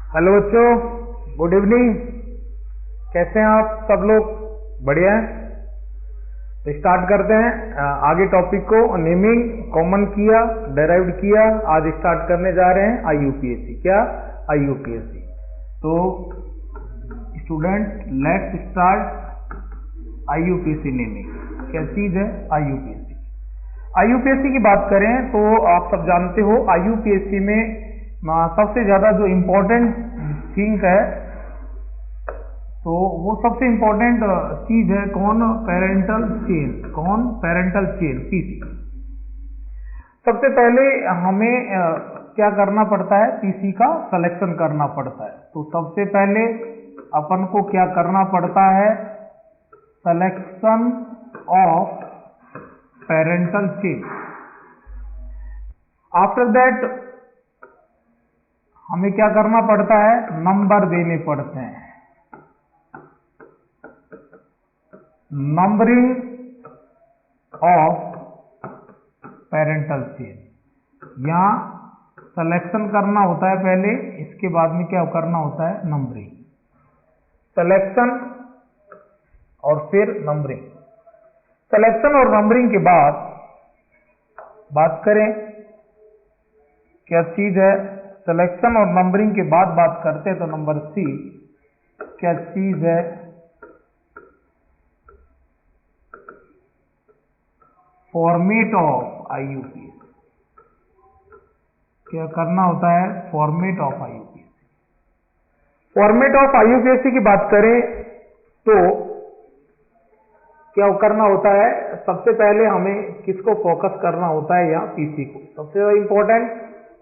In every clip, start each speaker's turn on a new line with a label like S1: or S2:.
S1: Hello बच्चों, good evening. कैसे हैं आप सब लोग? बढ़िया है। तो स्टार्ट करते हैं आगे टॉपिक को। नेमिंग कॉमन किया, डेराइव्ड किया। आज स्टार्ट करने जा रहे हैं आईयूपीएससी। क्या? आईयूपीएससी। तो स्टूडेंट, लेट्स स्टार्ट आईयूपीएससी नेमिंग। क्या चीज है आईयूपीएससी? आईयूपीएससी की बात करें तो आप सब जानते हो आईयूपीएससी में सबसे ज्यादा जो इम्पोर्टेंट थिंग है, तो वो सबसे इम्पोर्टेंट चीज है कौन? Parental chain. कौन? Parental chain, PC. सबसे पहले हमें क्या करना पड़ता है? पीसी का सिलेक्शन करना पड़ता है। तो सबसे पहले अपन को क्या करना पड़ता है? Selection of parental chain. After that हमें क्या करना पड़ता है? नंबर देने पड़ते हैं। Numbering of parental chain. यहां सिलेक्शन करना होता है पहले, इसके बाद में क्या करना होता है? नंबरिंग। सिलेक्शन और फिर नंबरिंग। सिलेक्शन और नंबरिंग के बाद बात करें क्या चीज है? सिलेक्शन और नंबरिंग के बाद बात करते हैं तो नंबर सी क्या चीज है? Format of आईयूपीएससी। क्या करना होता है? Format of आईयूपीएससी। फॉर्मेट ऑफ आईयूपीएससी की बात करें तो क्या करना होता है? सबसे पहले हमें किसको फोकस करना होता है? यहाँ पीसी को। सबसे ज्यादा इंपॉर्टेंट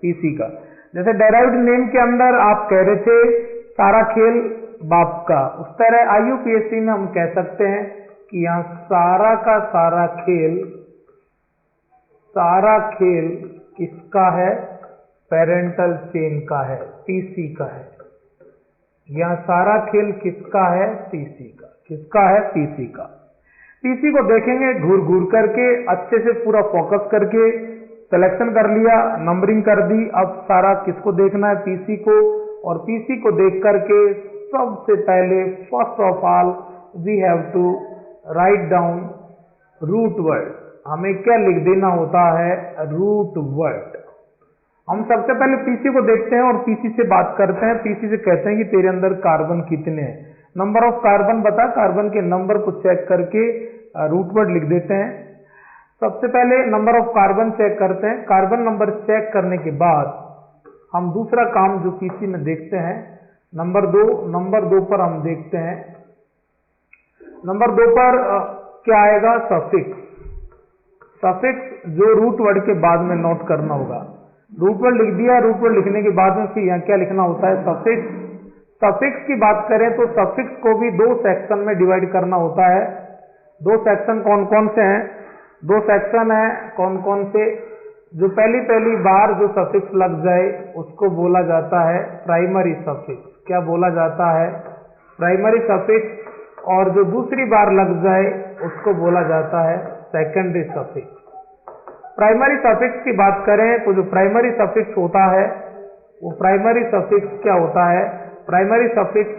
S1: पीसी का। जैसे डेराइव्ड नेम के अंदर आप कह रहे थे सारा खेल बाप का, उस तरह आईयूपीएससी में हम कह सकते हैं कि यहाँ सारा का सारा खेल किसका है? पेरेंटल चेन का है, पीसी का है। यहाँ सारा खेल किसका है? पीसी का। किसका है? पीसी का। पीसी को देखेंगे घूर घूर करके, अच्छे से पूरा फोकस करके सिलेक्शन कर लिया, नंबरिंग कर दी। अब सारा किसको देखना है? पीसी को। और पीसी को देख करके सबसे पहले first of all we have to write down root word. हमें क्या लिख देना होता है? Root word. हम सबसे पहले पीसी को देखते हैं और पीसी से बात करते हैं। पीसी से कहते हैं कि तेरे अंदर कार्बन कितने हैं, नंबर ऑफ कार्बन बता। कार्बन के नंबर को चेक करके रूट वर्ड लिख देते हैं। सबसे पहले नंबर ऑफ कार्बन चेक करते हैं। कार्बन नंबर चेक करने के बाद हम दूसरा काम जो पीसी में देखते हैं, नंबर दो पर हम देखते हैं। नंबर 2 पर क्या आएगा? सफिक्स। सफिक्स जो रूट वर्ड के बाद में नोट करना होगा। रूट वर्ड लिख दिया। रूट वर्ड लिखने के बाद में फिर यहाँ क्या लिखना होता है? सफिक्स। सफिक्स की बात करें तो सफिक्स को भी 2 सेक्शन में डिवाइड करना होता है। 2 सेक्शन कौन कौन से हैं? 2 सेक्शन है कौन कौन से? जो पहली बार जो सफिक्स लग जाए उसको बोला जाता है प्राइमरी सफिक्स। क्या बोला जाता है? Primary suffix. और जो दूसरी बार लग जाए उसको बोला जाता है सेकेंडरी सफिक्स। प्राइमरी सफिक्स की बात करें तो जो प्राइमरी सफिक्स होता है वो प्राइमरी सफिक्स क्या होता है? प्राइमरी सफिक्स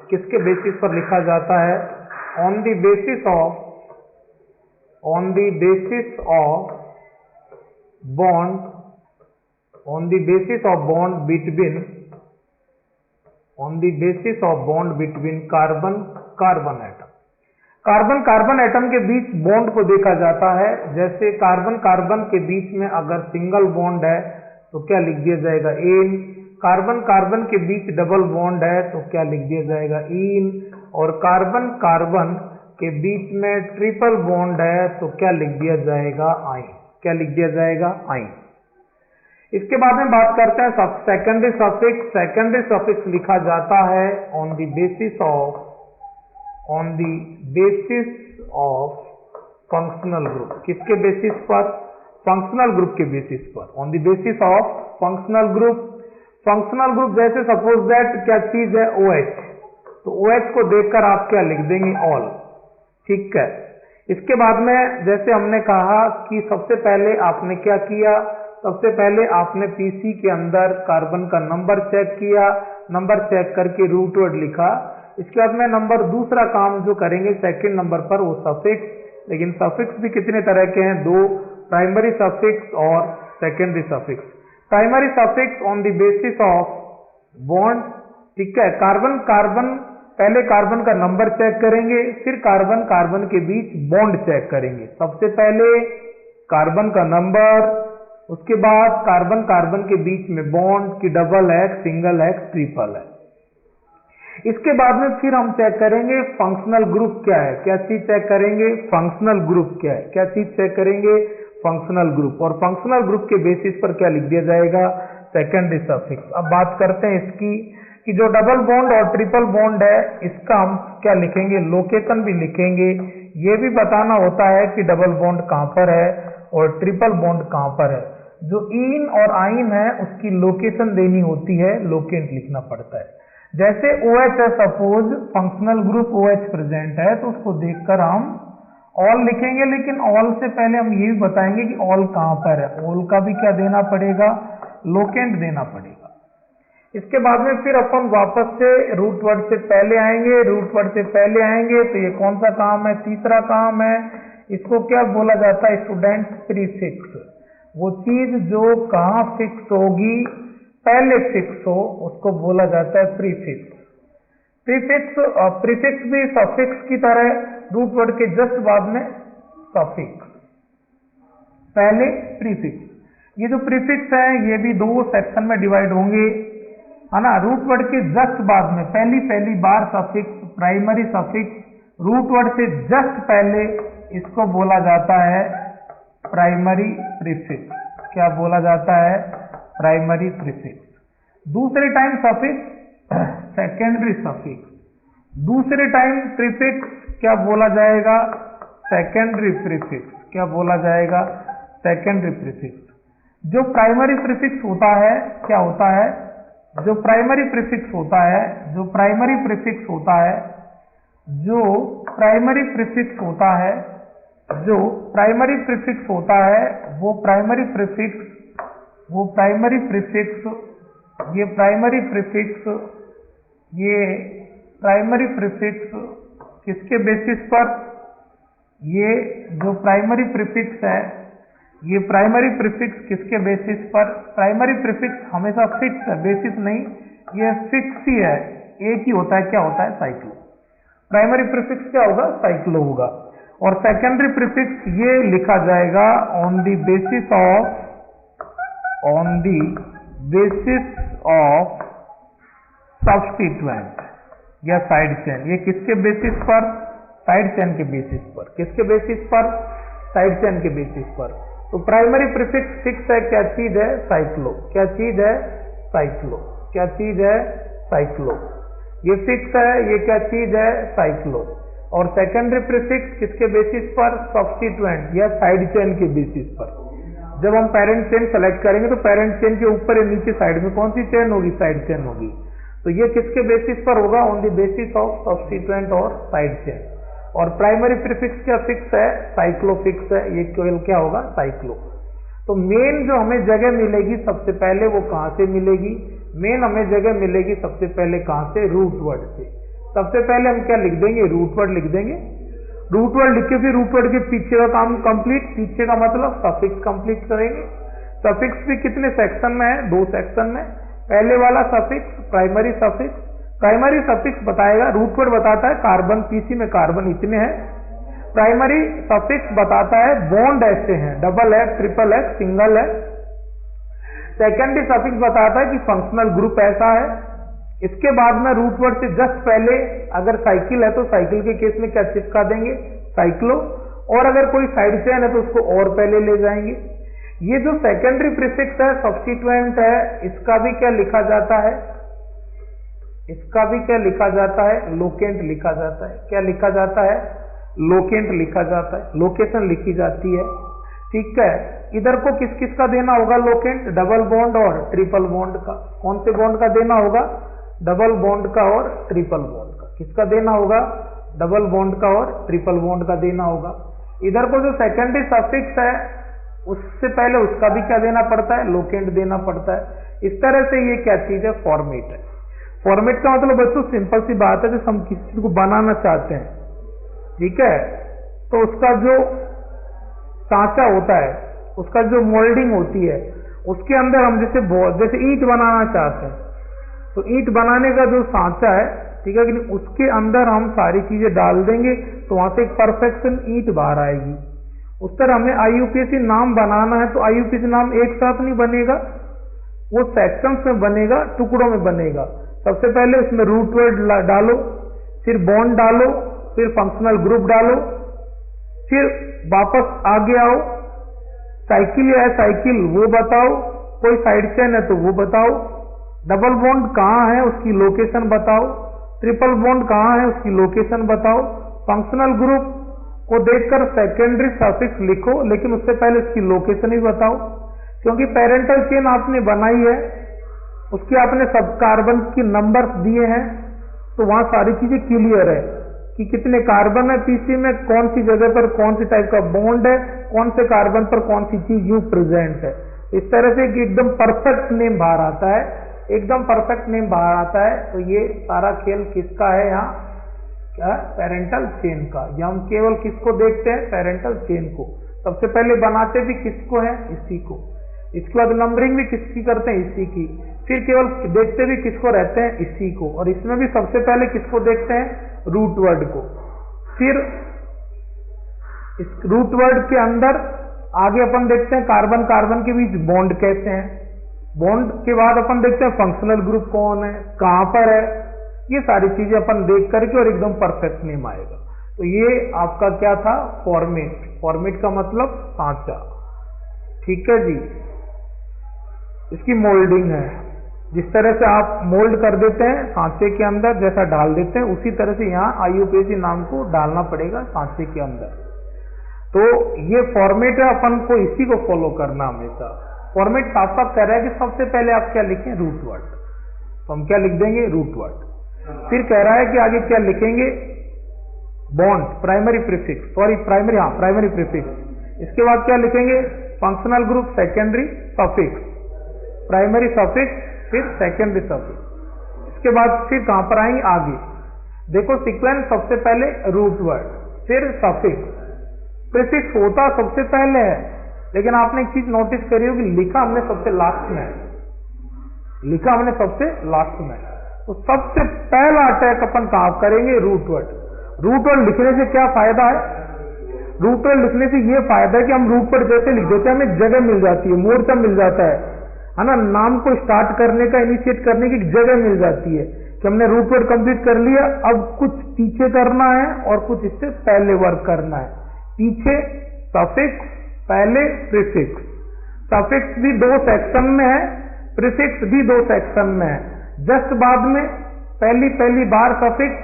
S1: किसके बेसिस पर लिखा जाता है? On the basis of bond between carbon atom. Carbon atom के बीच बॉन्ड को देखा जाता है। जैसे कार्बन के बीच में अगर सिंगल बॉन्ड है तो क्या लिख दिया जाएगा? एन। कार्बन के बीच डबल बॉन्ड है तो क्या लिख दिया जाएगा? इन। और कार्बन के बीच में ट्रिपल बॉन्ड है तो क्या लिख दिया जाएगा? आइन। क्या लिख दिया जाएगा? आइन। इसके बाद में बात करते हैं सेकेंडरी सफिक्स। सेकेंडरी सफिक्स लिखा जाता है on the basis of functional group. किसके बेसिस पर? फंक्शनल ग्रुप के बेसिस पर। On the basis of functional group. Functional group जैसे सपोज दैट क्या चीज है? OH। तो OH को देखकर आप क्या लिख देंगे? ऑल। ठीक है। इसके बाद में जैसे हमने कहा कि सबसे पहले आपने क्या किया? सबसे पहले आपने पीसी के अंदर कार्बन का नंबर चेक किया। नंबर चेक करके रूट वर्ड लिखा। इसके बाद में नंबर दूसरा काम जो करेंगे सेकंड नंबर पर वो सफिक्स, लेकिन सफिक्स भी कितने तरह के हैं, दो, प्राइमरी सफिक्स और secondary suffix. Primary suffix on the basis of bond, ठीक है, कार्बन कार्बन, पहले कार्बन का नंबर चेक करेंगे, फिर कार्बन कार्बन के बीच बॉन्ड चेक करेंगे। सबसे पहले कार्बन का नंबर, उसके बाद कार्बन कार्बन के बीच में बॉन्ड की डबल है, सिंगल है, ट्रिपल है। इसके बाद में फिर हम चेक करेंगे फंक्शनल ग्रुप क्या है। क्या चीज चेक करेंगे, फंक्शनल ग्रुप क्या है। क्या चीज चेक करेंगे, फंक्शनल ग्रुप। और फंक्शनल ग्रुप के बेसिस पर क्या लिख दिया जाएगा, सेकेंडरी सफिक्स। अब बात करते हैं इसकी कि जो डबल बॉन्ड और ट्रिपल बॉन्ड है इसका हम क्या लिखेंगे, लोकेशन भी लिखेंगे। ये भी बताना होता है कि डबल बॉन्ड कहां पर है और ट्रिपल बॉन्ड कहां पर है। जो इन और आइन है उसकी लोकेशन देनी होती है, लोकेट लिखना पड़ता है। जैसे OH है, suppose functional group OH present है तो उसको देखकर हम ऑल लिखेंगे, लेकिन ऑल से पहले हम ये भी बताएंगे कि ऑल कहां पर है। ऑल का भी क्या देना पड़ेगा, लोकेंट देना पड़ेगा। इसके बाद में फिर अपन वापस से रूट वर्ड से पहले आएंगे, रूट वर्ड से पहले आएंगे तो ये कौन सा काम है, तीसरा काम है। इसको क्या बोला जाता है स्टूडेंट, प्रीफिक्स। वो चीज जो कहां फिक्स होगी, पहले फिक्स हो, उसको बोला जाता है प्रीफिक्स। प्रीफिक्स भी सफिक्स की तरह रूट वर्ड के जस्ट बाद में सफिक्स, पहले प्रीफिक्स। ये जो प्रीफिक्स है ये भी दो सेक्शन में डिवाइड होंगे, है ना। रूट वर्ड के जस्ट बाद में पहली बार suffix, primary suffix. Root word से जस्ट पहले इसको बोला जाता है प्राइमरी प्रीफिक्स। क्या बोला जाता है, प्राइमरी प्रीफिक्स। दूसरे टाइम सफिक्स सेकेंडरी सफिक्स। दूसरे टाइम प्रीफिक्स क्या बोला जाएगा, सेकेंडरी प्रीफिक्स। क्या बोला जाएगा, सेकेंडरी प्रीफिक्स। जो प्राइमरी प्रीफिक्स होता है क्या होता है, जो प्राइमरी प्रीफिक्स होता है, जो प्राइमरी प्रीफिक्स होता है, जो प्राइमरी प्रीफिक्स होता है, जो प्राइमरी प्रीफिक्स होता है, वो प्राइमरी प्रीफिक्स, वो प्राइमरी प्रीफिक्स, ये प्राइमरी प्रीफिक्स, ये प्राइमरी प्रीफिक्स किसके बेसिस पर, ये जो प्राइमरी प्रीफिक्स है, ये प्राइमरी प्रीफिक्स किसके बेसिस पर, प्राइमरी प्रीफिक्स हमेशा फिक्स है, बेसिस नहीं, ये फिक्स ही है, एक ही होता है। क्या होता है, साइक्लो। प्राइमरी प्रीफिक्स क्या होगा, साइक्लो होगा। और सेकेंडरी प्रीफिक्स ये लिखा जाएगा on the basis of, on the basis of substituent या साइड चेन। ये किसके बेसिस पर, साइड चेन के बेसिस पर। किसके बेसिस पर, साइड चेन के बेसिस पर। तो प्राइमरी प्रीफिक्स फिक्स है, क्या चीज है, साइक्लो। क्या चीज है, साइक्लो। क्या चीज है, साइक्लो। ये फिक्स है, ये क्या चीज है, साइक्लो। और सेकेंडरी प्रीफिक्स किसके बेसिस पर, सब्स्टिट्यूएंट या साइड चेन के बेसिस पर। जब हम पेरेंट चेन सेलेक्ट करेंगे तो पेरेंट चेन के ऊपर या नीचे साइड में कौन सी चेन होगी, साइड चेन होगी। तो ये किसके बेसिस पर होगा, on the basis of substituent और साइड चेन। और प्राइमरी प्रीफिक्स क्या फिक्स है, साइक्लो फिक्स है, ये केवल क्या होगा, साइक्लो। तो मेन जो हमें जगह मिलेगी सबसे पहले वो कहां से मिलेगी, मेन हमें जगह मिलेगी सबसे पहले कहां से, रूट वर्ड से। सबसे पहले हम क्या लिख देंगे, रूट वर्ड लिख देंगे। रूट वर्ड लिख के फिर रूट वर्ड के पीछे का काम कंप्लीट, पीछे का मतलब सफिक्स कंप्लीट करेंगे। सफिक्स भी कितने सेक्शन में है, दो सेक्शन में। पहले वाला suffix primary suffix, primary suffix बताएगा, रूट वर्ड बताता है कार्बन, पीसी में कार्बन इतने हैं। प्राइमरी सफिक्स बताता है बॉन्ड ऐसे हैं, डबल है, ट्रिपल है, सिंगल है। सेकेंडरी सफिक्स बताता है कि फंक्शनल ग्रुप ऐसा है। इसके बाद में रूट वर्ड से जस्ट पहले अगर साइकिल है तो साइकिल के केस में क्या चिपका देंगे, साइक्लो। और अगर कोई साइड चेन है तो उसको और पहले ले जाएंगे। ये जो सेकेंडरी प्रीफिक्स है, सब्स्टिट्यूएंट है, इसका भी क्या लिखा जाता है, इसका भी क्या लिखा जाता है, लोकेंट लिखा जाता है। क्या लिखा जाता है, लोकेंट लिखा जाता है, लोकेशन लिखी जाती है। ठीक है, इधर को किस किस का देना होगा लोकेंट, डबल बॉन्ड और ट्रिपल बॉन्ड का। कौन से बॉन्ड का देना होगा, डबल बॉन्ड का और ट्रिपल बॉन्ड का। किसका देना होगा, डबल बॉन्ड का और ट्रिपल बॉन्ड का देना होगा। इधर को जो सेकेंडरी सफिक्स है उससे पहले उसका भी क्या देना पड़ता है, लोकेंट देना पड़ता है। इस तरह से ये क्या चीज है, फॉर्मेट है। फॉर्मेट का मतलब बच्चों सिंपल सी बात है, जैसे हम किसी चीज को बनाना चाहते हैं, ठीक है, तो उसका जो सांचा होता है, उसका जो मोल्डिंग होती है, उसके अंदर हम जैसे ईंट बनाना चाहते हैं, तो ईंट बनाने का जो सांचा है, ठीक है कि नहीं, उसके अंदर हम सारी चीजें डाल देंगे तो वहां से एक परफेक्शन ईंट बाहर आएगी। उस तरह हमें IUPAC नाम बनाना है तो IUPAC नाम एक साथ नहीं बनेगा, वो सेक्शंस में बनेगा, टुकड़ों में बनेगा। सबसे पहले उसमें रूट वर्ड डालो, फिर बॉन्ड डालो, फिर फंक्शनल ग्रुप डालो, फिर वापस आगे आओ, साइकिल है साइकिल वो बताओ, कोई साइड चेन है तो वो बताओ, डबल बॉन्ड कहाँ है उसकी लोकेशन बताओ, ट्रिपल बॉन्ड कहाँ है उसकी लोकेशन बताओ। फंक्शनल ग्रुप को देखकर सेकेंडरी सफिक्स लिखो, लेकिन उससे पहले उसकी लोकेशन भी बताओ, क्योंकि पेरेंटल चेन आपने बनाई है, उसके आपने सब कार्बन के नंबर्स दिए हैं, तो वहां सारी चीजें क्लियर है कि कितने कार्बन है पीसी में, कौन सी जगह पर कौन सी टाइप का बॉन्ड है, कौन से कार्बन पर कौन सी चीज यूं प्रेजेंट है। इस तरह से एकदम परफेक्ट नेम बाहर आता है, एकदम परफेक्ट नेम बाहर आता है। तो ये सारा खेल किसका है यहाँ, क्या, पेरेंटल चेन का। ये हम केवल किसको देखते हैं, पेरेंटल चेन को। सबसे पहले बनाते भी किसको है, इसी को। इसके बाद नंबरिंग भी किसकी करते हैं, इसी की। फिर केवल देखते भी किसको रहते हैं, इसी को। और इसमें भी सबसे पहले किसको देखते हैं, रूट वर्ड को। फिर इस रूट वर्ड के अंदर आगे अपन देखते हैं कार्बन कार्बन के बीच बॉन्ड कैसे हैं, बॉन्ड के बाद अपन देखते हैं फंक्शनल ग्रुप कौन है, कहां पर है, ये सारी चीजें अपन देख करके और एकदम परफेक्ट नेम आएगा। तो ये आपका क्या था, फॉर्मेट। फॉर्मेट का मतलब सांचा, ठीक है जी। इसकी मोल्डिंग है, जिस तरह से आप मोल्ड कर देते हैं सांचे के अंदर, जैसा डाल देते हैं, उसी तरह से यहाँ IUPAC नाम को डालना पड़ेगा सांचे के अंदर। तो ये फॉर्मेट है, अपन को इसी को फॉलो करना हमेशा। फॉर्मेट साफ साफ कह रहा है कि सबसे पहले आप क्या लिखें, रूट वर्ड। तो हम क्या लिख देंगे, रूट वर्ड। फिर कह रहा है कि आगे क्या लिखेंगे, bond, primary prefix, sorry primary, हाँ प्राइमरी प्रीफिक्स। इसके बाद क्या लिखेंगे, functional group, secondary suffix, primary suffix, फिर सेकेंडरी सफिक्स। इसके बाद फिर कहां पर आएंगे, आगे देखो सीक्वेंस, सबसे पहले रूट वर्ड, फिर सफिक्स। प्रीफिक्स होता सबसे पहले है, लेकिन आपने एक चीज नोटिस करी होगी, लिखा हमने सबसे लास्ट में, लिखा हमने सबसे लास्ट में। तो सबसे पहला अटैक अपन कहां करेंगे, रूट वर्ड। रूट वर्ड लिखने से क्या फायदा है, रूट वर्ड लिखने से ये फायदा है कि हम रूट वर्ड जैसे लिख देते हैं, हमें जगह मिल जाती है, मोर्चा मिल जाता है ना, नाम को स्टार्ट करने का, इनिशिएट करने की जगह मिल जाती है कि हमने रूट वर्ड कंप्लीट कर लिया, अब कुछ पीछे करना है और कुछ इससे पहले वर्क करना है। पीछे सफिक्स, पहले प्रीफिक्स। सफिक्स भी 2 सेक्शन में है, प्रीफिक्स भी 2 सेक्शन में है। जस्ट बाद में पहली बार सफिक्स,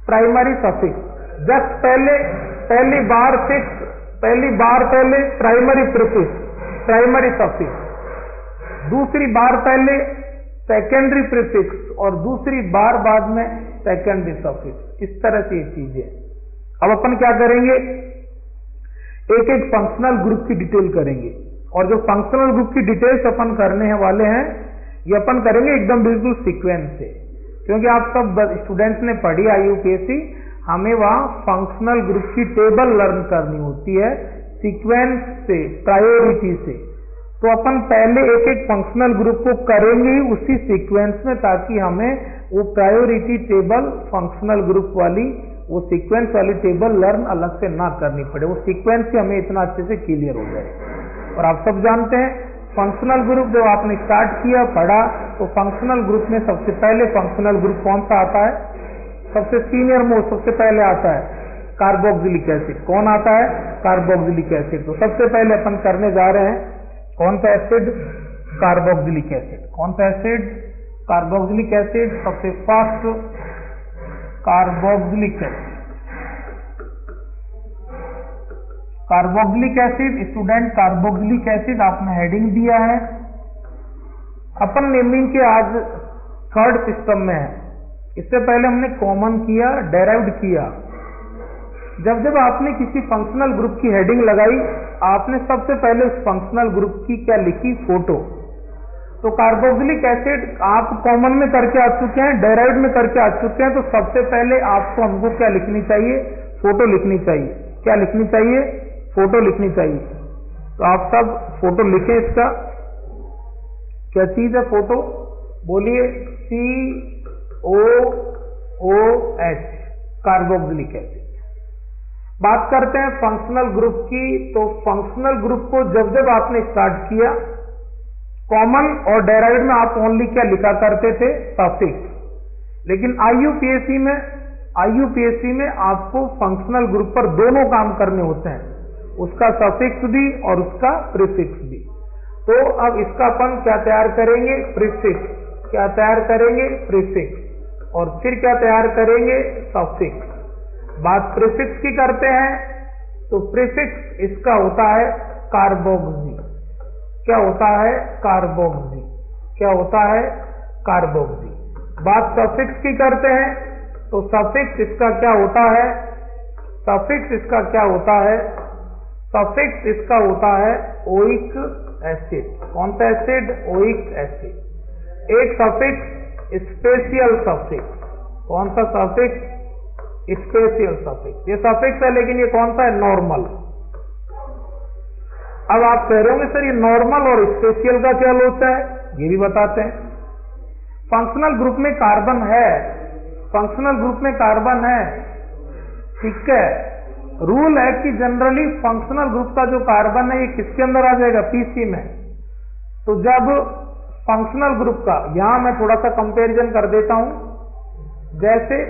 S1: प्राइमरी सफिक्स। जस्ट पहली बार फिक्स, पहली बार पहले प्राइमरी प्रीफिक्स, प्राइमरी सफिक्स। दूसरी बार पहले सेकेंडरी प्रीफिक्स और दूसरी बार बाद में सेकेंडरी सफिक्स। इस तरह से ये चीजें। अब अपन क्या करेंगे, एक एक फंक्शनल ग्रुप की डिटेल करेंगे, और जो फंक्शनल ग्रुप की डिटेल्स अपन करने वाले हैं, ये अपन करेंगे एकदम बिल्कुल सीक्वेंस से, क्योंकि आप सब स्टूडेंट्स ने पढ़ी IUPAC, हमें वहां फंक्शनल ग्रुप की टेबल लर्न करनी होती है सीक्वेंस से, प्रायोरिटी से। तो अपन पहले एक एक फंक्शनल ग्रुप को करेंगे ही उसी सीक्वेंस में, ताकि हमें वो प्रायोरिटी टेबल फंक्शनल ग्रुप वाली, वो सीक्वेंस वाली टेबल लर्न अलग से ना करनी पड़े, वो सीक्वेंस से हमें इतना अच्छे से क्लियर हो जाए। और आप सब जानते हैं फंक्शनल ग्रुप जब आपने स्टार्ट किया, पढ़ा, तो फंक्शनल ग्रुप में सबसे पहले फंक्शनल ग्रुप कौन सा आता है, सबसे सीनियर मोस्ट सबसे पहले आता है कार्बोक्सिलिक एसिड। कौन आता है, कार्बोक्सिलिक एसिड। तो सबसे पहले अपन करने जा रहे हैं कौन सा एसिड, कार्बोक्सिलिक एसिड। कौन सा एसिड, कार्बोक्सिलिक एसिड। सबसे first carboxylic acid. Carboxylic acid, student carboxylic acid आपने हेडिंग दिया है। अपन नेमिंग के आज थर्ड सिस्टम में है। इससे पहले हमने कॉमन किया, डेराइव्ड किया। जब जब आपने किसी फंक्शनल ग्रुप की हेडिंग लगाई, आपने सबसे पहले उस फंक्शनल ग्रुप की क्या लिखी, फोटो। तो कार्बोक्सिलिक एसिड आप कॉमन में करके आ चुके हैं, डेराइव्ड में करके आ चुके हैं, तो सबसे पहले आपको हमको क्या लिखनी चाहिए? फोटो लिखनी चाहिए। क्या लिखनी चाहिए? फोटो लिखनी चाहिए। तो आप सब फोटो लिखें इसका। क्या चीज है फोटो? बोलिए। COOH, carboxylic acid. बात करते हैं फंक्शनल ग्रुप की। तो फंक्शनल ग्रुप को जब जब आपने स्टार्ट किया, कॉमन और डेराइव्ड में आप ओनली क्या लिखा करते थे? सफिक्स। लेकिन आईयूपीएससी में आपको फंक्शनल ग्रुप पर दोनों काम करने होते हैं, उसका सफिक्स भी और उसका प्रीफिक्स भी। तो अब इसका अपन क्या तैयार करेंगे? प्रीफिक्स। क्या तैयार करेंगे? प्रीफिक्स। और फिर क्या तैयार करेंगे? सफिक्स। बात प्रीफिक्स की करते हैं, तो प्रीफिक्स इसका होता है कार्बोक्सी। क्या होता है? कार्बोक्सी। क्या होता है? कार्बोक्सी। बात सफिक्स की करते हैं, तो सफिक्स इसका क्या होता है? सफिक्स इसका क्या होता है? सफिक्स इसका होता है ओइक एसिड। कौन सा एसिड? Oic acid. एक सफिक्स स्पेशियल सफिक्स। कौन सा सफिक्स? Special suffix. ये सफिक्स है, लेकिन ये कौन सा है? नॉर्मल। अब आप कह रहे होंगे सर ये नॉर्मल और स्पेशियल का क्या लोचा है? ये भी बताते हैं। फंक्शनल ग्रुप में कार्बन है, फंक्शनल ग्रुप में कार्बन है, ठीक है। रूल है कि जनरली फंक्शनल ग्रुप का जो कार्बन है ये किसके अंदर आ जाएगा? पीसी में। तो जब फंक्शनल ग्रुप का, यहां मैं थोड़ा सा कंपैरिजन कर देता हूं। जैसे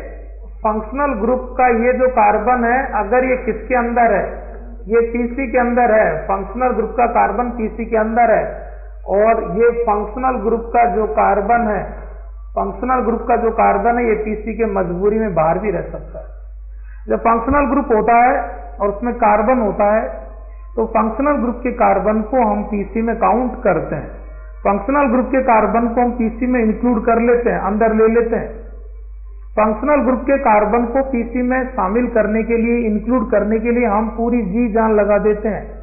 S1: फंक्शनल ग्रुप का ये जो कार्बन है, अगर ये किसके अंदर है? ये पीसी के अंदर है। फंक्शनल ग्रुप का कार्बन पीसी के अंदर है। और ये फंक्शनल ग्रुप का जो कार्बन है, फंक्शनल ग्रुप का जो कार्बन है, ये पीसी के मजबूरी में बाहर भी रह सकता है। जब फंक्शनल ग्रुप होता है और उसमें कार्बन होता है, तो फंक्शनल ग्रुप के कार्बन को हम पीसी में काउंट करते हैं। फंक्शनल ग्रुप के कार्बन को हम पीसी में इंक्लूड कर लेते हैं, अंदर ले लेते हैं। फंक्शनल ग्रुप के कार्बन को पीसी में शामिल करने के लिए, इंक्लूड करने के लिए हम पूरी जी जान लगा देते हैं।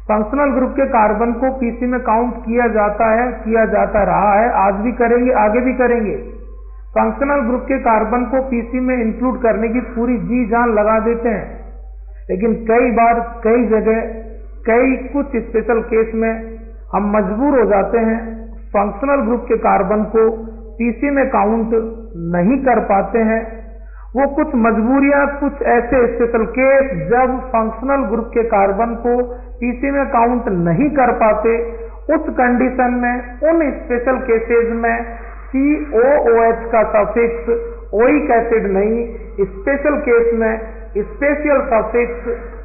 S1: फंक्शनल ग्रुप के कार्बन को पीसी में काउंट किया जाता है, किया जाता रहा है, आज भी करेंगे, आगे भी करेंगे। फंक्शनल ग्रुप के कार्बन को पीसी में इंक्लूड करने की पूरी जी जान लगा देते हैं। लेकिन कई बार, कई जगह, कुछ स्पेशल केस में हम मजबूर हो जाते हैं, फंक्शनल ग्रुप के कार्बन को पीसी में काउंट नहीं कर पाते हैं। वो कुछ मजबूरियां, कुछ ऐसे स्पेशल केस जब फंक्शनल ग्रुप के कार्बन को पीसी में काउंट नहीं कर पाते, उस कंडीशन में, उन स्पेशल केसेस में COOH का सफिक्स ओइक एसिड नहीं, स्पेशल केस में स्पेशियल सफिक्स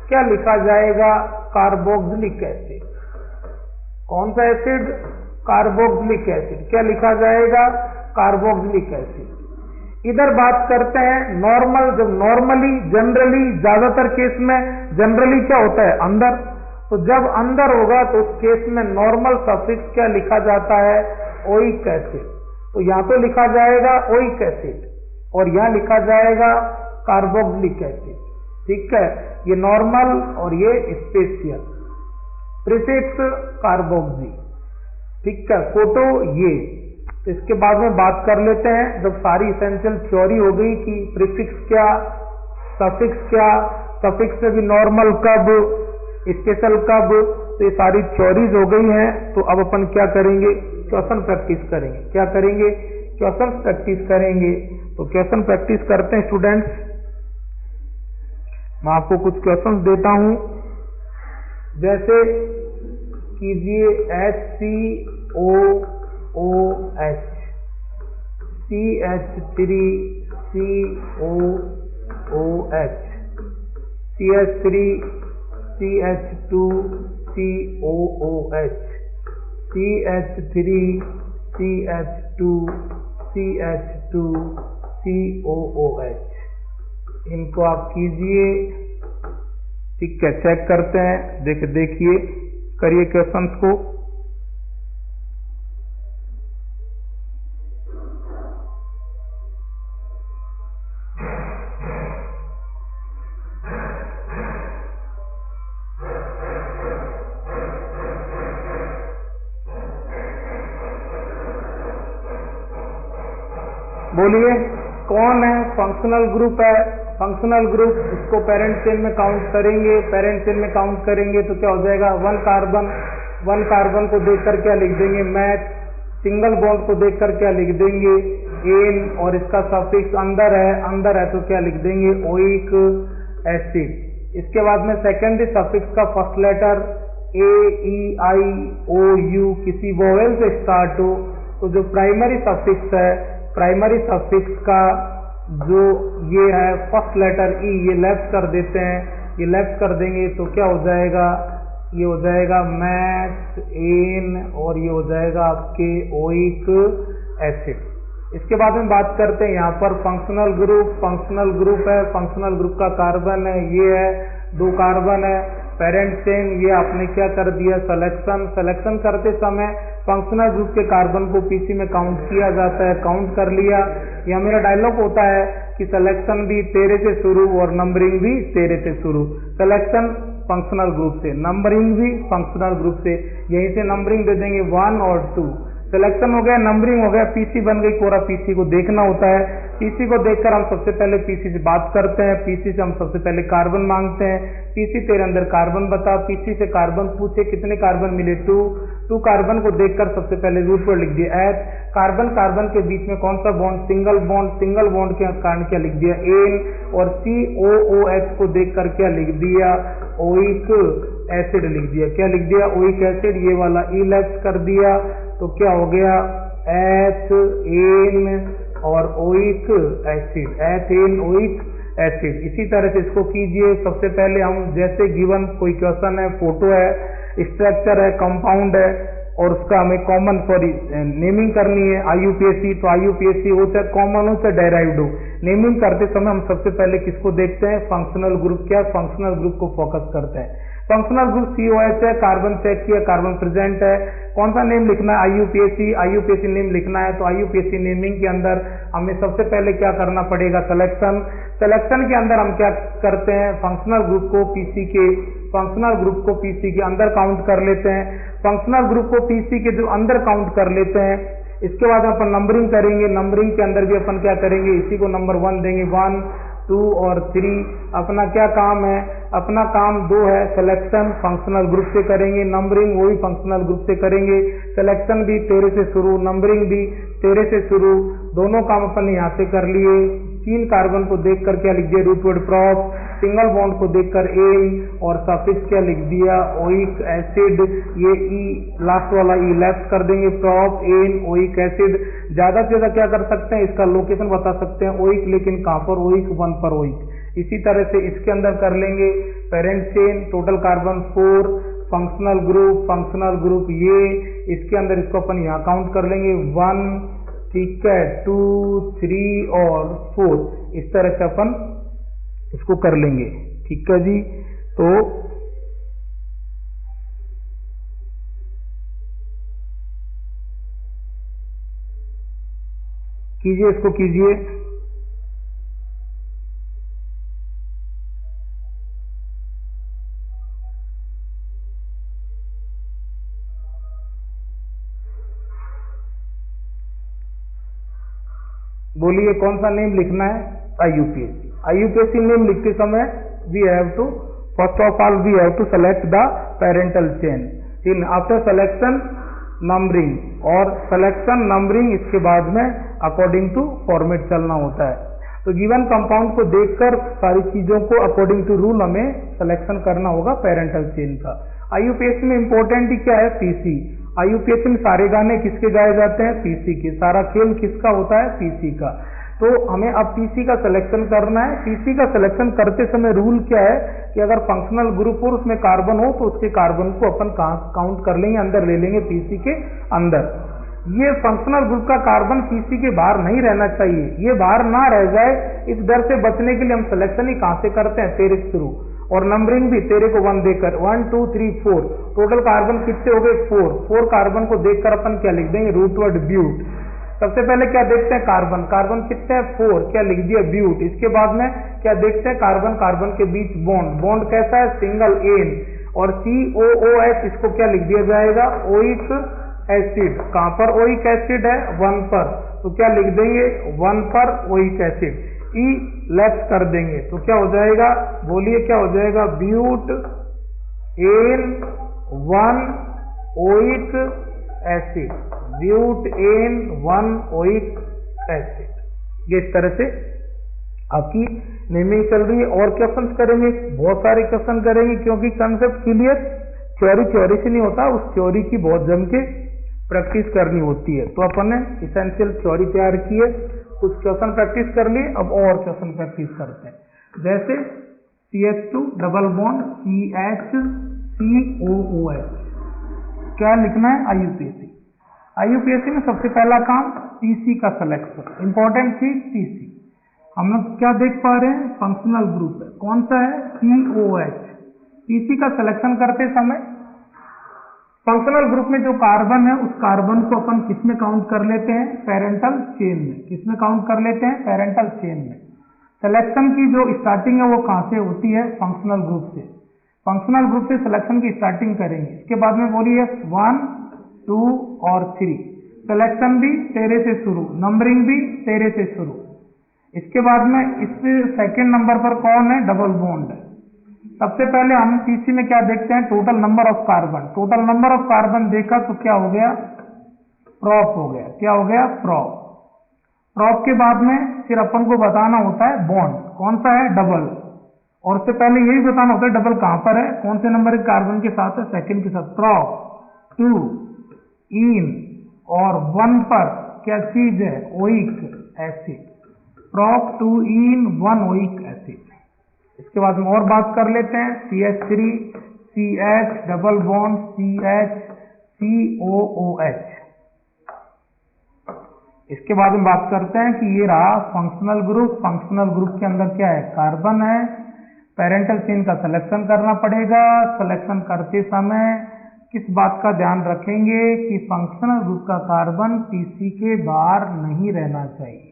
S1: क्या लिखा जाएगा? Carboxylic acid. कौन सा एसिड? Carboxylic acid. क्या लिखा जाएगा? Carboxylic acid. इधर बात करते हैं नॉर्मल। जब नॉर्मली, जनरली, ज्यादातर केस में जनरली क्या होता है? अंदर। तो जब अंदर होगा तो उस केस में नॉर्मल सफिक्स क्या लिखा जाता है? Oic acid. तो यहां तो लिखा जाएगा ओइक एसिड और यहां लिखा जाएगा कार्बोक्सिलिक एसिड, ठीक है। ये नॉर्मल और ये स्पेशियल। प्रीफिक्स कार्बोक्सी, ठीक है। फोटो ये। तो इसके बाद में बात कर लेते हैं, जब सारी इसेंशियल थ्योरी हो गई कि प्रीफिक्स क्या, सफिक्स क्या, सफिक्स में भी नॉर्मल कब, स्पेशल कब, तो ये सारी थ्योरीज हो गई हैं। तो अब अपन क्या करेंगे? क्वेश्चन प्रैक्टिस करेंगे। क्या करेंगे? क्वेश्चन प्रैक्टिस करेंगे। तो क्वेश्चन प्रैक्टिस करते हैं स्टूडेंट्स। मैं आपको कुछ क्वेश्चंस देता हूं, जैसे कीजिए HCOOH, CH3COOH, CH3CH2COOH, CH3CH2CH2COOH। इनको आप कीजिए, ठीक है। चेक करते हैं, देखिए, करिए क्वेश्चंस को। बोलिए कौन है? फंक्शनल ग्रुप है। फंक्शनल ग्रुप, इसको पेरेंट चेन में काउंट करेंगे। पेरेंट चेन में काउंट करेंगे तो क्या हो जाएगा? 1 कार्बन को देखकर क्या लिख देंगे? मैच। सिंगल बॉन्ड को देखकर क्या लिख देंगे? एन। और इसका सफिक्स अंदर है तो क्या लिख देंगे? Oic acid. इसके बाद में सेकेंडरी सफिक्स का first letter A, E, I, O, U किसी वोवेल से स्टार्ट हो तो जो प्राइमरी सफिक्स है, प्राइमरी सफिक्स का जो ये है फर्स्ट लेटर ई, ये लेफ्ट कर देते हैं। ये लेफ्ट कर देंगे तो क्या हो जाएगा? ये हो जाएगा मैथ, एन, और ये हो जाएगा आपके ओइक एसिड। इसके बाद में बात करते हैं यहाँ पर फंक्शनल ग्रुप। फंक्शनल ग्रुप है, फंक्शनल ग्रुप का कार्बन है, ये है 2 कार्बन है। पेरेंट चेन, ये आपने क्या कर दिया? सिलेक्शन। सिलेक्शन करते समय फंक्शनल ग्रुप के कार्बन को पीसी में काउंट किया जाता है। काउंट कर लिया। यह मेरा डायलॉग होता है कि सिलेक्शन भी तेरे से शुरू और नंबरिंग भी तेरे से शुरू। सिलेक्शन फंक्शनल ग्रुप से, नंबरिंग भी फंक्शनल ग्रुप से। यहीं से नंबरिंग दे देंगे 1 और 2। सिलेक्शन हो गया, नंबरिंग हो गया, पीसी बन गई। कोरा पीसी को देखना होता है। पीसी को देखकर हम सबसे पहले पीसी से बात करते हैं। पीसी से हम सबसे पहले कार्बन मांगते हैं। पीसी तेरे अंदर कार्बन बता। पीसी से कार्बन पूछे कितने कार्बन मिले? 2 कार्बन को देखकर सबसे पहले रूट वर्ड लिख दिया एच। कार्बन कार्बन के बीच में कौन सा bond? Single bond. Single bond के कारण क्या लिख दिया? एन। और COOH को देखकर क्या लिख दिया? ओइक एसिड लिख दिया। क्या लिख दिया? Oic acid. ये वाला ई लेफ्ट कर दिया तो क्या हो गया? एच, एन और oic acid. H, ane, oic acid. इसी तरह से इसको कीजिए। सबसे पहले हम जैसे गिवन कोई क्वेश्चन है, फोटो है, स्ट्रक्चर है, कंपाउंड है और उसका हमें कॉमन सॉरी नेमिंग करनी है IUPAC, तो IUPAC हो चाहे कॉमन हो चाहे डेराइव्ड हो। नेमिंग करते समय हम सबसे पहले किसको देखते हैं? Functional group. क्या? फंक्शनल ग्रुप को फोकस करते हैं। फंक्शनल ग्रुप COH है, कार्बन चेक किया, कार्बन प्रेजेंट है। कौन सा नेम लिखना है? IUPAC नेम लिखना है। तो IUPAC नेमिंग के अंदर हमें सबसे पहले क्या करना पड़ेगा? सिलेक्शन। सिलेक्शन के अंदर हम क्या करते हैं? फंक्शनल ग्रुप को पीसी के अंदर काउंट कर लेते हैं। फंक्शनल ग्रुप को पीसी के जो अंदर काउंट कर लेते हैं। इसके बाद अपन नंबरिंग करेंगे। नंबरिंग के अंदर भी अपन क्या करेंगे? इसी को नंबर 1 देंगे। 1, 2 और 3। अपना क्या काम है? अपना काम 2 है। सिलेक्शन फंक्शनल ग्रुप से करेंगे, नंबरिंग वही फंक्शनल ग्रुप से करेंगे। सिलेक्शन भी तेरे से शुरू, नंबरिंग भी तेरे से शुरू। दोनों काम अपन यहाँ से कर लिए। 3 कार्बन को देखकर क्या लिख दिया? Root word prop. Single bond को देखकर एन और सफिक्स क्या लिख दिया? Oic acid. ये ई लास्ट वाला ई लेफ्ट कर देंगे। Prop, ane, oic acid. ज्यादा से ज्यादा क्या कर सकते हैं? इसका लोकेशन बता सकते हैं ओइक, लेकिन कहां पर? ओइक 1 पर ओइक। इसी तरह से इसके अंदर कर लेंगे parent chain. Total carbon 4। Functional group ये, इसके अंदर इसको अपन यहाँ काउंट कर लेंगे 1, ठीक है, 2, 3 और 4। इस तरह से अपन इसको कर लेंगे। ठीक है जी। तो कीजिए, इसको कीजिए। बोलिए कौन सा नेम लिखना है? IUPAC नेम लिखते समय we have to first of all we have to select the parental chain. In after selection numbering, और सिलेक्शन नंबरिंग इसके बाद में अकॉर्डिंग टू फॉर्मेट चलना होता है। तो गिवन कंपाउंड को देखकर सारी चीजों को अकॉर्डिंग टू रूल हमें सिलेक्शन करना होगा पेरेंटल चेन का। IUPAC में इंपॉर्टेंट ही क्या है? PC। IUPAC में सारे गाने किसके गाए जाते हैं? PC के। सारा खेल किसका होता है? PC का। तो हमें अब PC का सिलेक्शन करना है। PC का सिलेक्शन करते समय रूल क्या है कि अगर फंक्शनल ग्रुप और उसमें कार्बन हो तो उसके कार्बन को अपन काउंट कर लेंगे, अंदर ले लेंगे PC के अंदर। ये फंक्शनल ग्रुप का कार्बन PC के बाहर नहीं रहना चाहिए। ये बाहर ना रह जाए, इस डर से बचने के लिए हम सिलेक्शन ही कहां से करते हैं? तेरे से शुरू। और नंबरिंग भी तेरे को 1 देकर 1, 2, 3, 4। टोटल कार्बन कितने हो गए? 4 कार्बन को देखकर अपन क्या लिख देंगे? Root word but. सबसे पहले क्या देखते हैं? कार्बन कितने हैं? 4। क्या लिख दिया? ब्यूट। इसके बाद में क्या देखते हैं? कार्बन के बीच बॉन्ड कैसा है? Single N. और COOH इसको क्या लिख दिया जाएगा? Oic acid. कहां पर ओइक एसिड है? 1 पर। तो क्या लिख देंगे 1 पर ओइक एसिड, ई लेफ्ट कर देंगे तो क्या हो जाएगा, बोलिए क्या हो जाएगा, but ane 1 oic acid, but ane 1 oic acid. ये इस तरह से आपकी नेमिंग चल रही है। और क्वेश्चन करेंगे, बहुत सारे क्वेश्चन करेंगे, क्योंकि कंसेप्ट क्लियर थ्योरी से नहीं होता, उस थ्योरी की बहुत जम के प्रैक्टिस करनी होती है। तो अपन ने इसेंशियल थ्योरी तैयार की है, कुछ क्वेश्चन प्रैक्टिस कर लिए, अब और क्वेश्चन प्रैक्टिस करते हैं। जैसे CH2 double bond CH COOH, क्या लिखना है, IUPAC। IUPAC में सबसे पहला काम PC का सिलेक्शन, इंपॉर्टेंट चीज PC। हम लोग क्या देख पा रहे हैं, फंक्शनल ग्रुप है, कौन सा है, COH। PC का सिलेक्शन करते समय फंक्शनल ग्रुप में जो कार्बन है उस कार्बन को अपन किस में काउंट कर लेते हैं, पेरेंटल चेन में। किस में काउंट कर लेते हैं, पेरेंटल चेन में। सिलेक्शन की जो स्टार्टिंग है वो कहां से होती है, फंक्शनल ग्रुप से। फंक्शनल ग्रुप से सिलेक्शन की स्टार्टिंग करेंगे। इसके बाद में बोलिए 1 2 और 3, सिलेक्शन भी तेरे से शुरू, नंबरिंग भी तेरे से शुरू। इसके बाद में इस सेकेंड नंबर पर कौन है, डबल बॉन्ड है। सबसे पहले हम PC में क्या देखते हैं, total number of carbon. Total number of carbon देखा तो क्या हो गया, प्रॉप हो गया। क्या हो गया, प्रॉप। प्रॉप के बाद में फिर अपन को बताना होता है बॉन्ड, कौन सा है, डबल। और उससे पहले यही बताना होता है डबल कहां पर है, कौन से नंबर के कार्बन के साथ है, सेकंड के साथ। प्रॉप 2 इन और 1 पर क्या चीज है, ओइक एसिड। प्रॉप 2 इन 1 ओइक एसिड। इसके बाद में और बात कर लेते हैं, CH3 CH double bond CH COOH। इसके बाद में बात करते हैं कि ये रहा फंक्शनल ग्रुप। फंक्शनल ग्रुप के अंदर क्या है, कार्बन है। पेरेंटल चेन का सिलेक्शन करना पड़ेगा। सिलेक्शन करते समय किस बात का ध्यान रखेंगे कि फंक्शनल ग्रुप का कार्बन PC के बाहर नहीं रहना चाहिए।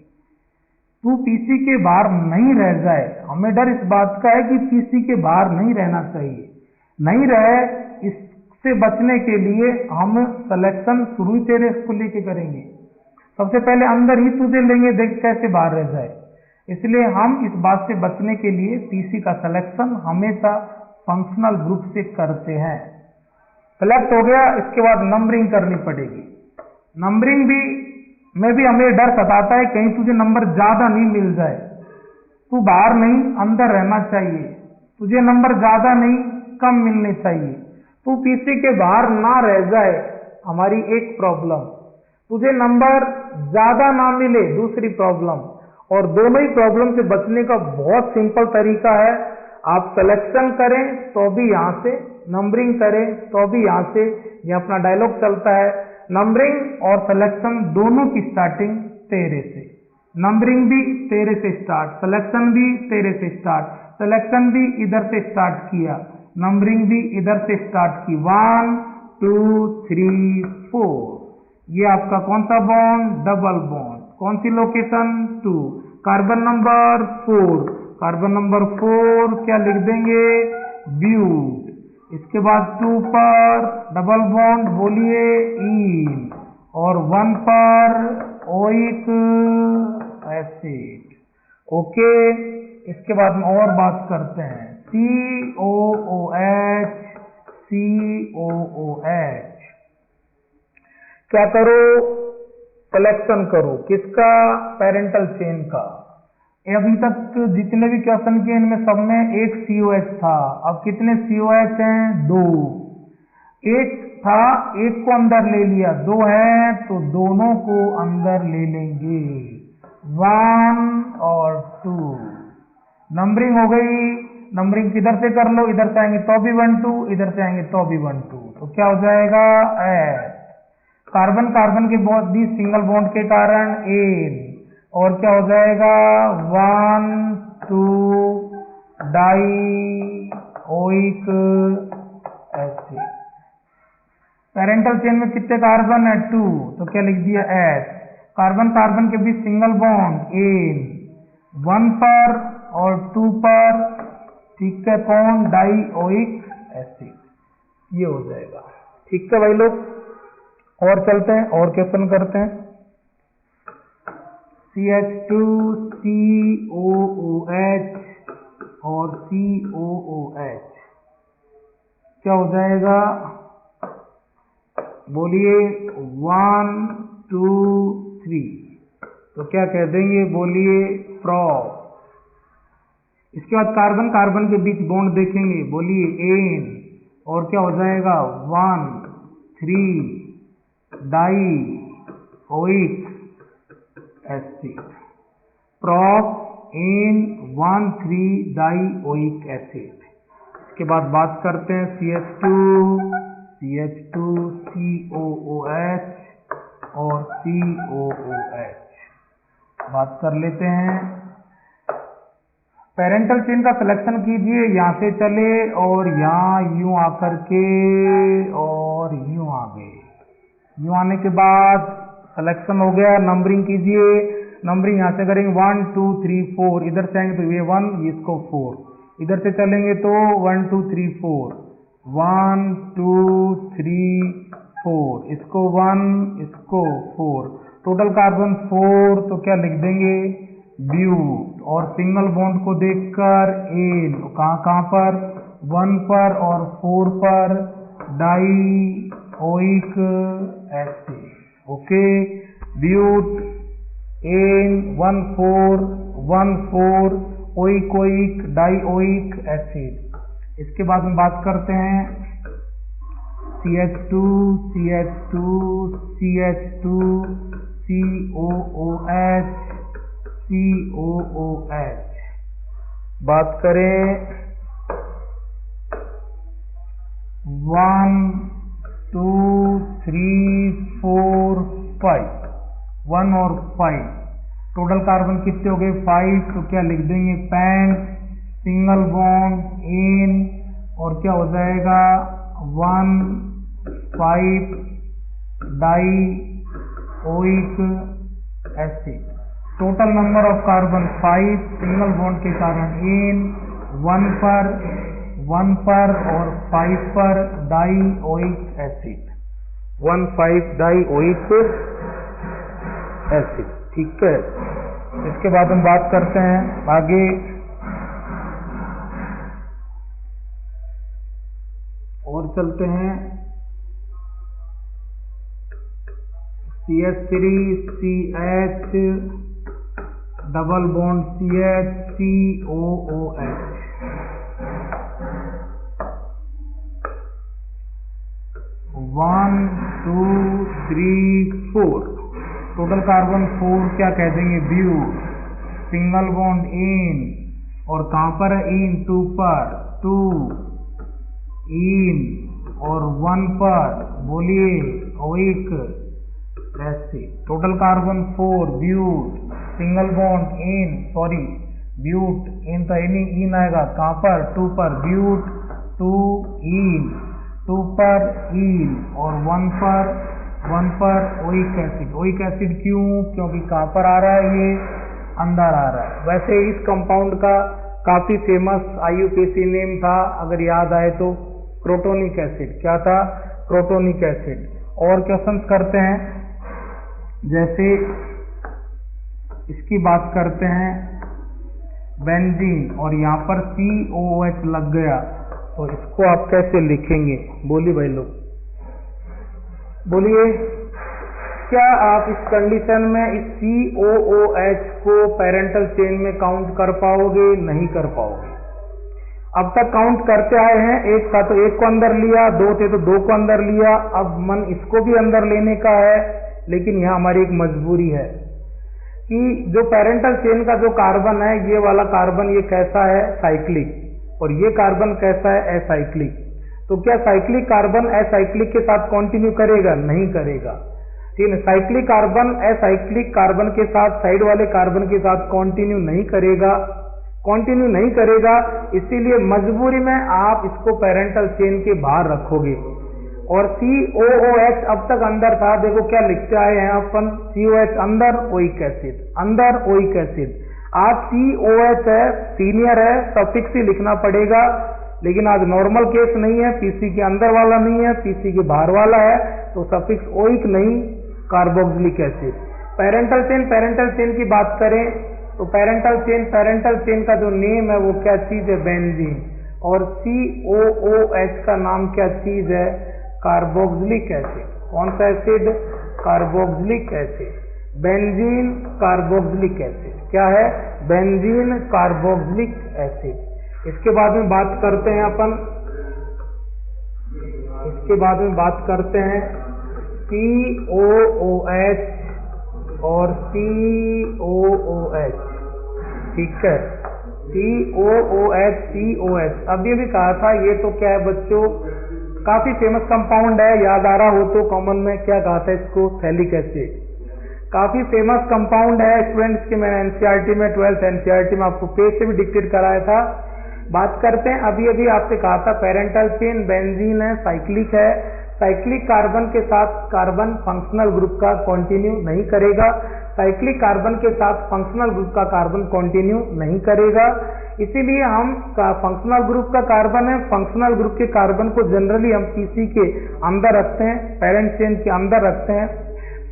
S1: तू PC के बाहर नहीं रह जाए, हमें डर इस बात का है कि PC के बाहर नहीं रहना चाहिए। नहीं रहे, इससे बचने के लिए हम सिलेक्शन शुरू ही तेरे को लेके करेंगे। सबसे पहले अंदर ही तुझे लेंगे, देख कैसे बाहर रह जाए। इसलिए हम इस बात से बचने के लिए PC का सिलेक्शन हमेशा फंक्शनल ग्रुप से करते हैं। सिलेक्ट हो गया, इसके बाद नंबरिंग करनी पड़ेगी। नंबरिंग में भी हमें डर सताता है कहीं तुझे नंबर ज्यादा नहीं मिल जाए। तू बाहर नहीं, अंदर रहना चाहिए। तुझे नंबर ज्यादा नहीं, कम मिलने चाहिए। तू PC के बाहर ना रह जाए, हमारी एक प्रॉब्लम। तुझे नंबर ज्यादा ना मिले, दूसरी प्रॉब्लम। और दोनों ही प्रॉब्लम से बचने का बहुत सिंपल तरीका है, आप सिलेक्शन करें तो भी यहां से, नंबरिंग करें तो भी यहां से। ये अपना डायलॉग चलता है, नंबरिंग और सिलेक्शन दोनों की स्टार्टिंग तेरे से। नंबरिंग भी तेरे से स्टार्ट, सिलेक्शन भी तेरे से स्टार्ट। सिलेक्शन भी इधर से स्टार्ट किया, नंबरिंग भी इधर से स्टार्ट की। 1 2 3 4। ये आपका कौन सा बॉन्ड, डबल बॉन्ड। कौन सी location, 2। Carbon number 4। Carbon number 4 क्या लिख देंगे, ब्यूट। इसके बाद 2 पर डबल बॉन्ड, बोलिए इन। और 1 पर ओइक एसिड। ओके, इसके बाद में और बात करते हैं, COOH COOH। क्या करो, सिलेक्शन करो, किसका, पेरेंटल चेन का। अभी तक जितने भी क्वेश्चन किए इनमें सब में एक COH था। अब कितने COH हैं, 2। एक था, एक को अंदर ले लिया, 2 है तो दोनों को अंदर ले लेंगे, 1 और 2। नंबरिंग हो गई। नंबरिंग किधर से कर लो, इधर से आएंगे तो भी 1 2, इधर से आएंगे तो भी 1 2। तो क्या हो जाएगा, कार्बन कार्बन के बीच सिंगल बॉन्ड के कारण एन। और क्या हो जाएगा, 1 2 die oic acid. Parental chain में कितने कार्बन है, 2, तो क्या लिख दिया, H। कार्बन कार्बन के बीच सिंगल बॉन्ड एन, 1 पर और 2 पर, ठीक है, कौन, डाई ओइक एसिड। ये हो जाएगा, ठीक है भाई लोग। और चलते हैं और क्वेश्चन करते हैं। CH2COOH और COOH क्या हो जाएगा? बोलिए 1 2 3, तो क्या कह देंगे? बोलिए प्रॉप। इसके बाद कार्बन कार्बन के बीच बॉन्ड देखेंगे, बोलिए एन, और क्या हो जाएगा? 1 3 di oic acid, prop ane 1 3 di oic acid. इसके बाद बात करते हैं CH2COOH और COOH, बात कर लेते हैं। पेरेंटल चेन का सिलेक्शन कीजिए, यहां से चले और यहां यूं आकर के और यूं आ गए। यूं आने के बाद सिलेक्शन हो गया, नंबरिंग कीजिए। नंबरिंग यहां से करेंगे 1 2 3 4, इधर से आएंगे तो ये 1, इसको 4, इधर से चलेंगे तो 1 2 3 4, 1 2 3 4, इसको 1, इसको 4, टोटल कार्बन 4, तो क्या लिख देंगे? ब्यूट। और सिंगल बॉन्ड को देखकर एन, कहां पर? 1 पर और 4 पर di oic acid. Okay, but ane 1 4 1 4 oic oic di oic acid. इसके बाद हम बात करते हैं CH2 CH2 CH2 COOH COOH, बात करें 1 2 3 4 5, 1 और 5, टोटल कार्बन कितने हो गए? 5, तो क्या लिख देंगे? पैंट, सिंगल बॉन्ड इन, और क्या हो जाएगा? 1 5 die oic acid. Total number of carbon 5, single bond के कारण इन, 1 पर और 5 पर di oic acid, 1 5 die oic acid. ठीक है, इसके बाद हम बात करते हैं आगे। और चलते हैं CH3CH double bond CH COOH, 1 2 3 4, total carbon 4, क्या कह देंगे? ब्यूट। सिंगल बॉन्ड इन, और कहां पर है? इन 2 पर, 2 इन, और 1 पर बोलिए oic acid. Total carbon 4 but, single bond ene, sorry but ene तो इन आएगा, कहां पर? 2 पर ब्यूट, 2 इन, 2 पर इन, और 1 पर ओइक एसिड। ओइक एसिड क्यों? क्योंकि कहां पर आ रहा है? ये अंदर आ रहा है। वैसे इस कंपाउंड का काफी फेमस IUPAC नेम था, अगर याद आए तो, क्रोटोनिक एसिड। क्या था? Crotonic acid. और क्वेश्चन करते हैं, जैसे इसकी बात करते हैं बेंजीन, और यहाँ पर COOH लग गया, तो इसको आप कैसे लिखेंगे? बोलिए भाई लोग, बोलिए। क्या आप इस कंडीशन में इस COOH को पेरेंटल चेन में काउंट कर पाओगे? नहीं कर पाओगे। अब तक काउंट करते आए हैं, एक था तो एक को अंदर लिया, 2 थे तो 2 को अंदर लिया, अब मन इसको भी अंदर लेने का है, लेकिन यहाँ हमारी एक मजबूरी है कि जो पेरेंटल चेन का जो कार्बन है, ये वाला कार्बन ये कैसा है? साइक्लिक, और ये कार्बन कैसा है? एसाइक्लिक। तो क्या साइक्लिक कार्बन एसाइक्लिक के साथ कंटिन्यू करेगा? नहीं करेगा। ठीक है, साइक्लिक कार्बन एसाइक्लिक कार्बन के साथ, साइड वाले कार्बन के साथ कंटिन्यू नहीं करेगा, इसीलिए मजबूरी में आप इसको पेरेंटल चेन के बाहर रखोगे। और COOH अब तक अंदर था, देखो क्या लिखते आए हैं अपन, COH अंदर ओइक एसिड, अंदर ओइक एसिड। आज COH है, सीनियर है, सफिक्स ही लिखना पड़ेगा, लेकिन आज नॉर्मल केस नहीं है, PC के अंदर वाला नहीं है, PC के बाहर वाला है, तो सफिक्स ओइक नहीं, कार्बोक्सिलिक एसिड। पेरेंटल चेन की बात करें तो पेरेंटल चेन का जो नेम है वो क्या चीज है, बेंजीन। और COOH का नाम क्या चीज है, कार्बोक्सिलिक एसिड। कौन सा acid, carboxylic acid. Benzene carboxylic acid क्या है, बेंजीन कार्बोक्सिलिक एसिड। इसके बाद में बात करते हैं अपन, COOH और COOH, ठीक है, COOH। अब ये भी कहा था, ये तो क्या है बच्चों, काफी फेमस कंपाउंड है, याद आ रहा हो तो कॉमन में क्या कहा था इसको, थैलिक एसिड। काफी फेमस कंपाउंड है स्टूडेंट्स के, मैंने एनसीईआरटी में 12th एनसीईआरटी में आपको पेज से भी डिक्टेट कराया था। बात करते हैं, अभी आपसे कहा था पेरेंटल चेन बेंजीन है, साइक्लिक है। साइक्लिक कार्बन के साथ कार्बन फंक्शनल ग्रुप का कंटिन्यू नहीं करेगा, साइक्लिक कार्बन के साथ फंक्शनल ग्रुप का कार्बन कंटिन्यू नहीं करेगा। इसीलिए हम फंक्शनल ग्रुप का कार्बन है, फंक्शनल ग्रुप के कार्बन को जनरली हम पीसी के अंदर रखते हैं, पेरेंट चेन के अंदर रखते हैं।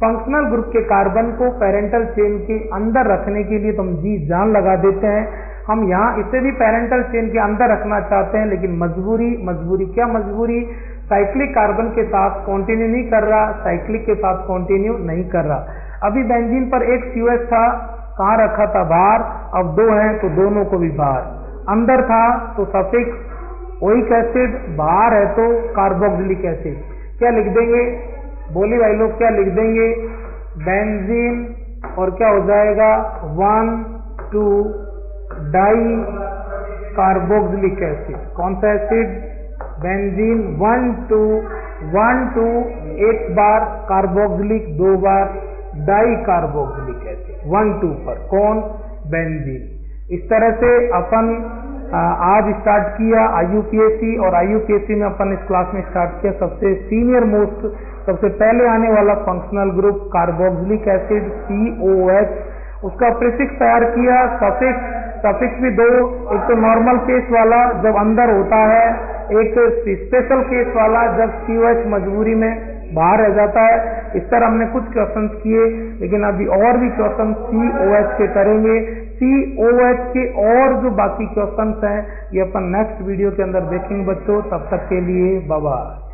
S1: फंक्शनल ग्रुप के कार्बन को पेरेंटल चेन के अंदर रखने के लिए तो हम जी जान लगा देते हैं। हम यहाँ इसे भी पेरेंटल चेन के अंदर रखना चाहते हैं, लेकिन मजबूरी क्या मजबूरी, साइक्लिक कार्बन के साथ कंटिन्यू नहीं कर रहा, साइक्लिक के साथ कंटिन्यू नहीं कर रहा। अभी बेंजीन पर एक COH था, कहाँ रखा था, बाहर। अब दो हैं तो दोनों को भी बाहर, अंदर था तो सफिक्स ओइक एसिड, बाहर है तो कार्बोक्सिलिक एसिड। क्या लिख देंगे, बोली भाई लोग, क्या लिख देंगे, बेंजीन और क्या हो जाएगा 1,2 डाई कार्बोक्सिलिक एसिड। कौन सा एसिड, बेंजीन 1,2 एक बार, कार्बोक्सिलिक 2 बार, डाई कार्बोक्सिलिक एसिड 1,2 पर, कौन, बेंजीन। इस तरह से अपन आज स्टार्ट किया IUPAC, और IUPAC में अपन इस क्लास में स्टार्ट किया सबसे सीनियर मोस्ट, सबसे पहले आने वाला functional group carboxylic acid COOH। उसका प्रीफिक्स तैयार किया, सफिक्स भी दो, एक तो नॉर्मल केस वाला जब अंदर होता है, एक स्पेशल केस वाला जब COH मजबूरी में बाहर रह जाता है। इस तरह हमने कुछ क्वेश्चंस किए, लेकिन अभी और भी क्वेश्चन COH के करेंगे। COH के और जो बाकी क्वेश्चंस हैं ये अपन नेक्स्ट वीडियो के अंदर देखेंगे बच्चों। तब तक के लिए बाय बाय।